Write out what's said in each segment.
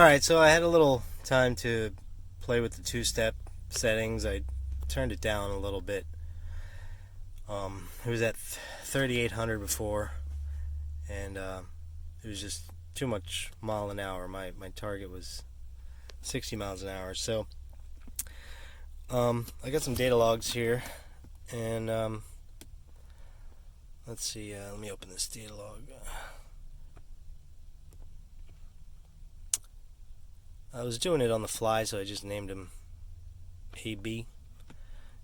Alright, so I had a little time to play with the two-step settings. I turned it down a little bit. It was at 3,800 before, and it was just too much mile an hour. My target was 60 miles an hour. So I got some data logs here, and let's see. Let me open this data log. I was doing it on the fly, so I just named him AB,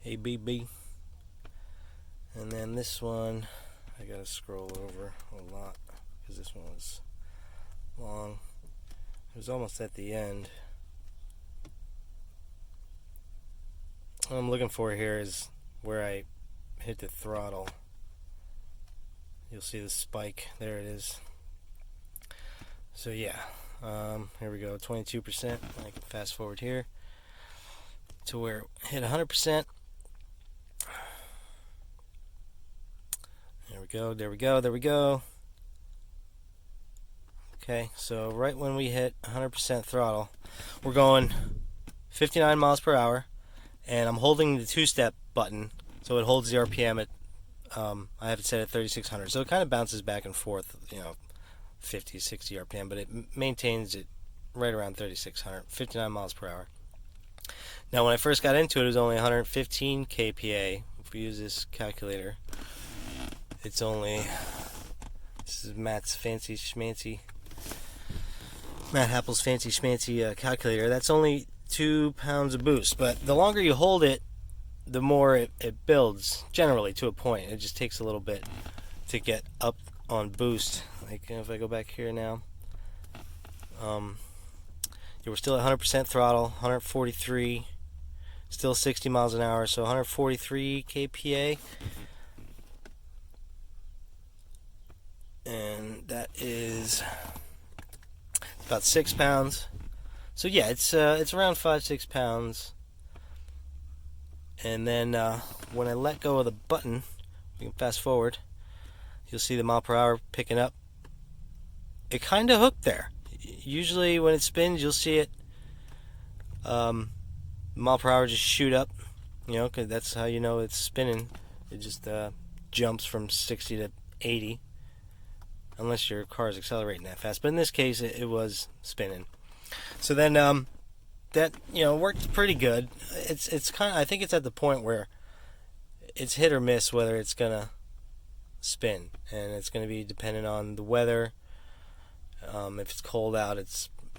ABB. And then this one, I gotta scroll over a lot because this one was long. It was almost at the end. What I'm looking for here is where I hit the throttle. You'll see the spike. There it is. So yeah. Here we go, 22%. I can fast forward here to where it hit 100%. There we go, there we go, there we go. Okay, so right when we hit 100% throttle, we're going 59 miles per hour, and I'm holding the two-step button, so it holds the RPM at, I have it set at 3,600, so it kind of bounces back and forth, 50, 60 RPM, but it maintains it right around 3,600, 59 miles per hour. Now, when I first got into it, it was only 115 kPa. If we use this calculator, it's only, this is Matt Happel's fancy schmancy calculator. That's only 2 pounds of boost, but the longer you hold it, the more it builds, generally, to a point. It just takes a little bit to get up on boost. Like if I go back here now, we're still at 100% throttle, 143, still 60 miles an hour, so 143 kPa, and that is about 6 pounds. So yeah, it's around 5-6 pounds. And then when I let go of the button, we can fast forward. You'll see the mile per hour picking up. It kind of hooked there. Usually when it spins, you'll see it mile per hour just shoot up, because that's how you know it's spinning. It just jumps from 60 to 80, unless your car is accelerating that fast. But in this case, it was spinning. So then that worked pretty good. It's kind of, I think it's at the point where it's hit or miss whether it's gonna spin, and it's going to be dependent on the weather. If it's cold out,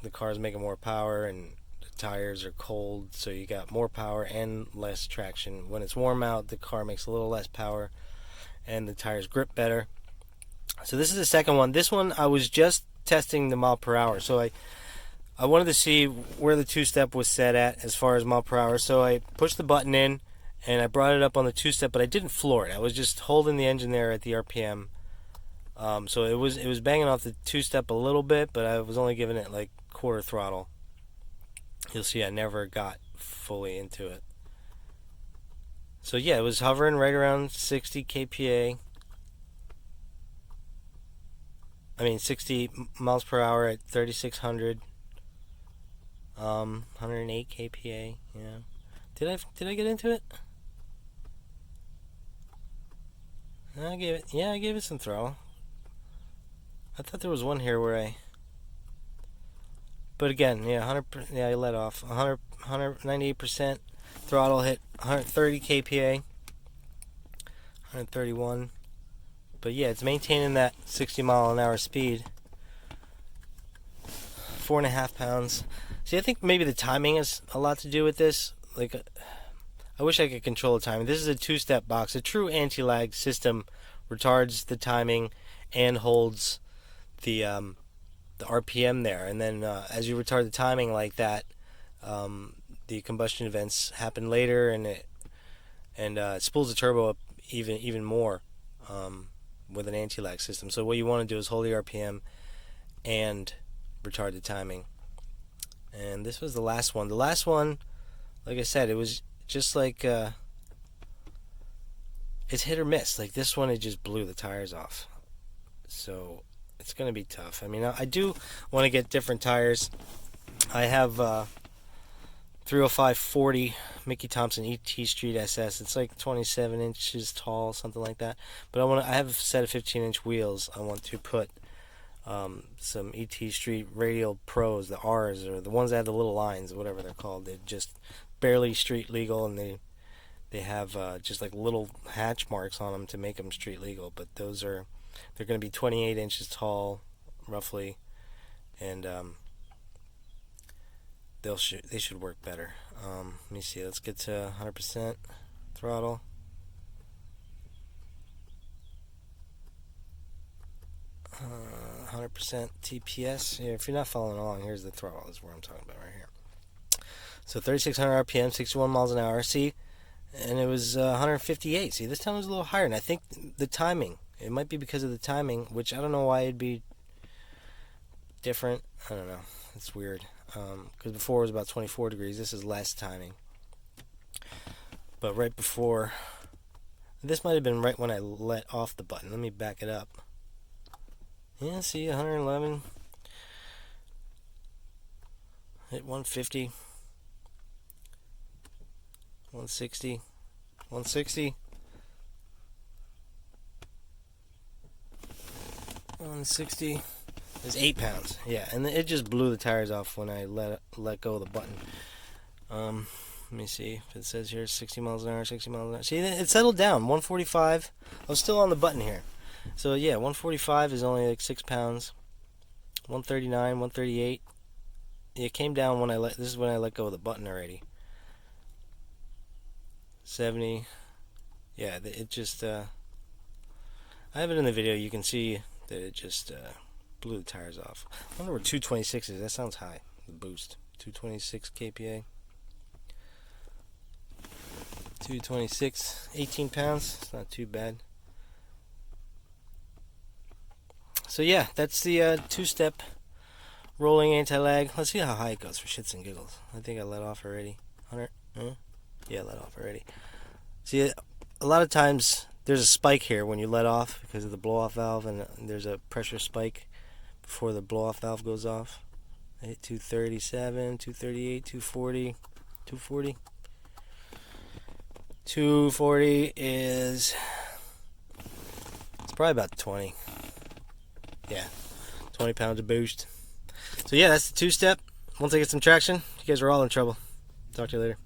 the car's making more power, and the tires are cold, so you got more power and less traction. When it's warm out, the car makes a little less power, and the tires grip better. So this is the second one. This one I was just testing the mile per hour, so I wanted to see where the two-step was set at as far as mile per hour. So I pushed the button in, and I brought it up on the two-step, but I didn't floor it. I was just holding the engine there at the RPM. So it was banging off the two-step a little bit, but I was only giving it like quarter throttle. You'll see I never got fully into it. So yeah, it was hovering right around 60 kPa. 60 miles per hour at 3,600. 108 kPa. Yeah. Did I get into it? I gave it some throttle. I thought there was one here where but again, 100%, I let off. 198% throttle, hit 130 kPa, 131. But yeah, it's maintaining that 60 mile an hour speed. 4.5 pounds. See, I think maybe the timing has a lot to do with this. Like, I wish I could control the timing. This is a two-step box. A true anti-lag system retards the timing and holds the RPM there. And then as you retard the timing like that, the combustion events happen later, and it spools the turbo up even more with an anti-lag system. So what you want to do is hold the RPM and retard the timing. And this was the last one. The last one, like I said, it was just like it's hit or miss. Like this one, it just blew the tires off. So it's going to be tough. I do want to get different tires I have 305/40 Mickey Thompson ET Street SS. It's like 27 inches tall, something like that. But I have a set of 15-inch wheels. I want to put some ET Street Radial Pros, the R's, or the ones that have the little lines, whatever they're called. They're just barely street legal, and they have just like little hatch marks on them to make them street legal. But they're going to be 28 inches tall, roughly, and they should work better. Let me see. Let's get to 100% throttle. 100% TPS. Here, if you're not following along, here's the throttle. Is where I'm talking about right here. So 3,600 RPM, 61 miles an hour. See, and it was 158. See, this time it was a little higher, and I think the timing. It might be because of the timing, which I don't know why it'd be different. I don't know. It's weird. Because before it was about 24 degrees. This is less timing. But right before, this might have been right when I let off the button. Let me back it up. Yeah, see, 111. Hit 150. 160. 160. 160. It's 8 pounds. Yeah, and it just blew the tires off when I let go of the button. Let me see if it says here 60 miles an hour, 60 miles an hour. See, it settled down. 145. I was still on the button here. So yeah, 145 is only like 6 pounds. 139, 138. It came down when this is when I let go of the button already. 70. Yeah, it just I have it in the video. You can see that it just blew the tires off. I wonder where 226 is. That sounds high. The boost. 226 kPa. 226, 18 pounds. It's not too bad. So yeah, that's the two-step rolling anti-lag. Let's see how high it goes for shits and giggles. I think I let off already. 100? Yeah, let off already. See, a lot of times there's a spike here when you let off because of the blow-off valve, and there's a pressure spike before the blow-off valve goes off. I hit 237, 238, 240, 240. 240 is, it's probably about 20. Yeah, 20 pounds of boost. So yeah, that's the two-step. Once I get some traction, you guys are all in trouble. Talk to you later.